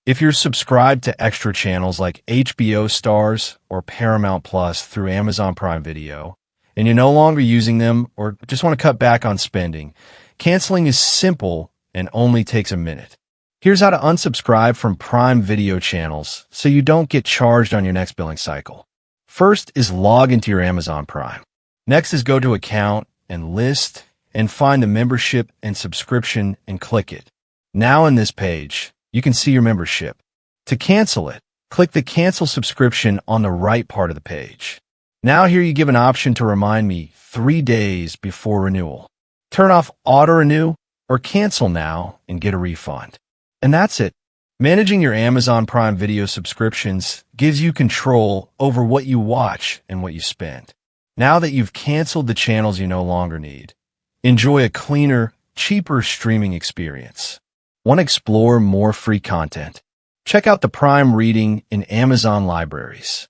If you're subscribed to extra channels like HBO Stars or Paramount Plus through Amazon Prime Video, and you're no longer using them or just want to cut back on spending, canceling is simple and only takes a minute. Here's how to unsubscribe from Prime Video channels so you don't get charged on your next billing cycle. First is log into your Amazon Prime. Next is go to Account and List and find the membership and subscription and click it. Now in this page, you can see your membership. To cancel it, click the Cancel Subscription on the right part of the page. Now here you give an option to remind me 3 days before renewal. Turn off Auto Renew or Cancel now and get a refund. And that's it. Managing your Amazon Prime Video subscriptions gives you control over what you watch and what you spend. Now that you've canceled the channels you no longer need, enjoy a cleaner, cheaper streaming experience. Want to explore more free content? Check out the Prime Reading in Amazon libraries.